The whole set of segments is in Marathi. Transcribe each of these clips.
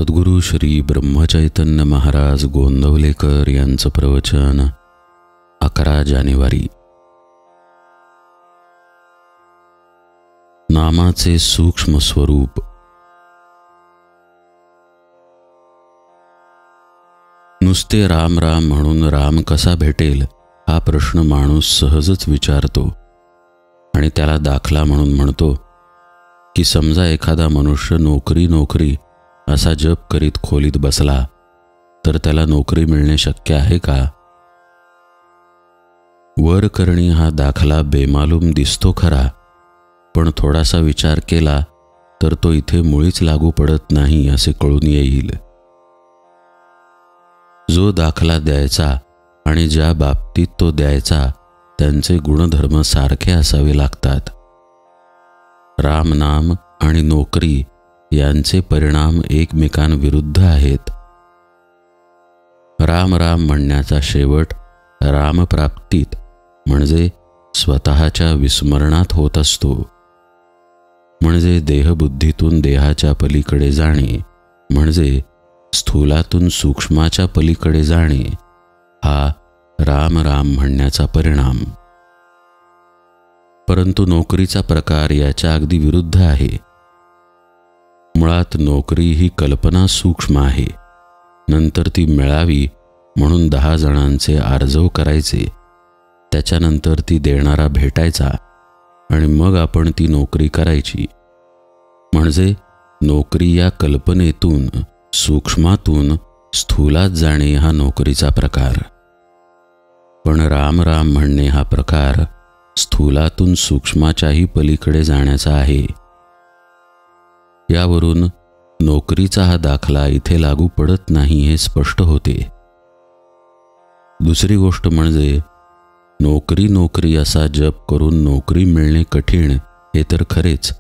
सद्गुरू श्री ब्रह्मचैतन्य महाराज गोंदवलेकर यांचं प्रवचन 11 जानेवारी. नामाचे सूक्ष्म स्वरूप. नुसते राम राम म्हणून राम कसा भेटेल हा प्रश्न माणूस सहजच विचारतो आणि त्याला दाखला म्हणून म्हणतो की समजा एखादा मनुष्य नोकरी नोकरी असा जप करीत खोलीत बसला तर त्याला नोकरी मिळणे शक्य आहे का? वर करणी हा दाखला बेमालूम दिसतो खरा, पण थोडासा विचार केला तर तो इथे मुळीच लागू पडत नाही असे कळून येईल. जो दाखला द्यायचा आणि ज्या बाबतीत तो द्यायचा त्यांचे गुणधर्म सारखे असावे लागतात. रामनाम आणि नोकरी यांचे परिणाम एकमेकांविरुद्ध आहेत. राम राम म्हणण्याचा शेवट रामप्राप्तीत म्हणजे स्वतःच्या विस्मरणात होत असतो. म्हणजे देहबुद्धीतून देहाच्या पलीकडे जाणे, म्हणजे स्थूलातून सूक्ष्माच्या पलीकडे जाणे हा राम राम म्हणण्याचा परिणाम. परंतु नोकरीचा प्रकार याच्या अगदी विरुद्ध आहे. मुळात नोकरी ही कल्पना सूक्ष्म आहे. नंतर ती मिळावी म्हणून 10 जणांचे आर्जव करायचे, त्याच्यानंतर ती देणारा भेटायचा आणि मग आपण ती नोकरी करायची. म्हणजे नोकरी या कल्पनेतून सूक्ष्मातून स्थूलात जाणे हा नोकरीचा प्रकार. पण राम राम म्हणणे हा प्रकार स्थूलातून सूक्ष्माच्याही पलीकडे जाण्याचा आहे. यावरून नोकरीचा हा दाखला इथे लागू पडत नाही हे स्पष्ट होते. दुसरी गोष्ट म्हणजे नोकरी नोकरी असा जप करून नोकरी मिळणे कठीण हे तर खरेच,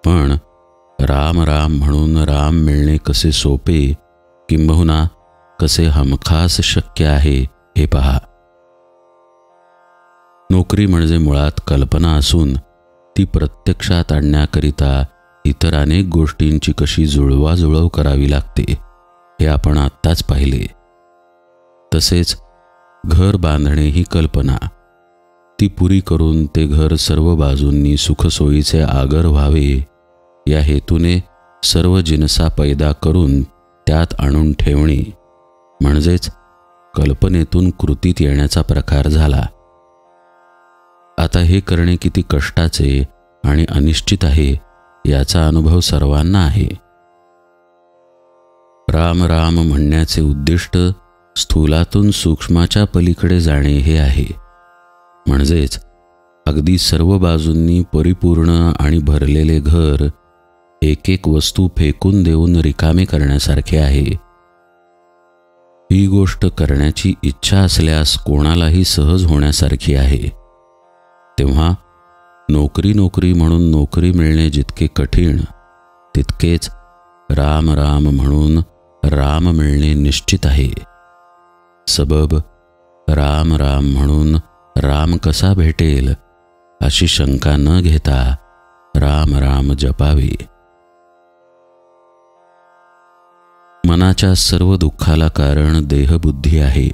पण राम राम म्हणून राम मिळणे कसे सोपे किंबहुना कसे हमखास शक्य आहे हे पहा. नोकरी म्हणजे मुळात कल्पना असून ती प्रत्यक्षात आणण्याकरिता इतर अनेक गोष्टींची कशी जुळवाजुळव करावी लागते हे आपण आत्ताच पाहिले. तसेच घर बांधणे ही कल्पना, ती पुरी करून ते घर सर्व बाजूंनी सुखसोयीचे आगर व्हावे या हेतूने सर्व जिनसा पैदा करून त्यात आणून ठेवणे म्हणजेच कल्पनेतून कृतीत येण्याचा प्रकार झाला. आता हे करणे किती कष्टाचे आणि अनिश्चित आहे याचा अनुभव सर्वांना आहे. राम राम म्हणण्याचे उद्दिष्ट स्थूलातून सूक्ष्माच्या पलीकडे जाणे हे आहे. म्हणजेच अगदी सर्व बाजूंनी परिपूर्ण आणि भरलेले घर एक एक वस्तू फेकून देऊन रिकामे करण्यासारखे आहे. ही गोष्ट करण्याची इच्छा असल्यास कोणालाही सहज होण्यासारखी आहे. तेव्हा नोकरी नोकरी म्हणून नोकरी मिळणे जितके कठीण, तितकेच राम राम म्हणून राम मिळणे निश्चित आहे. सबब राम राम म्हणून राम कसा भेटेल अशी शंका न घेता राम राम जपावे. मनाच्या सर्व दुःखाला कारण देहबुद्धी आहे.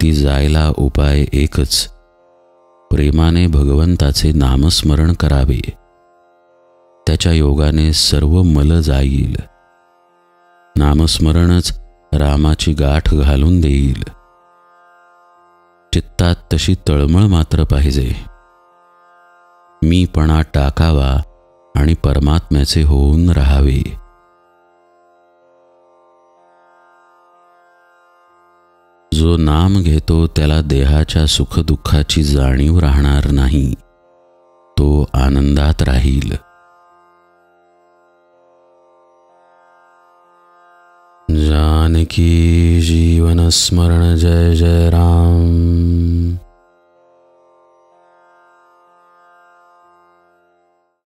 ती जायला उपाय एकच, प्रेमाने भगवंताचे नामस्मरण करावे. त्याच्या योगाने सर्व मल जाईल. नामस्मरणच रामाची गाठ घालून देईल. चित्तात तशी तळमळ मात्र पाहिजे. मीपणा टाकावा आणि परमात्म्याचे होऊन राहावे. जो नाम घेतो त्याला देहाच्या सुखदुःखाची जाणीव राहणार नाही. तो आनंदात राहील. जानकी जीवन स्मरण जय जय राम.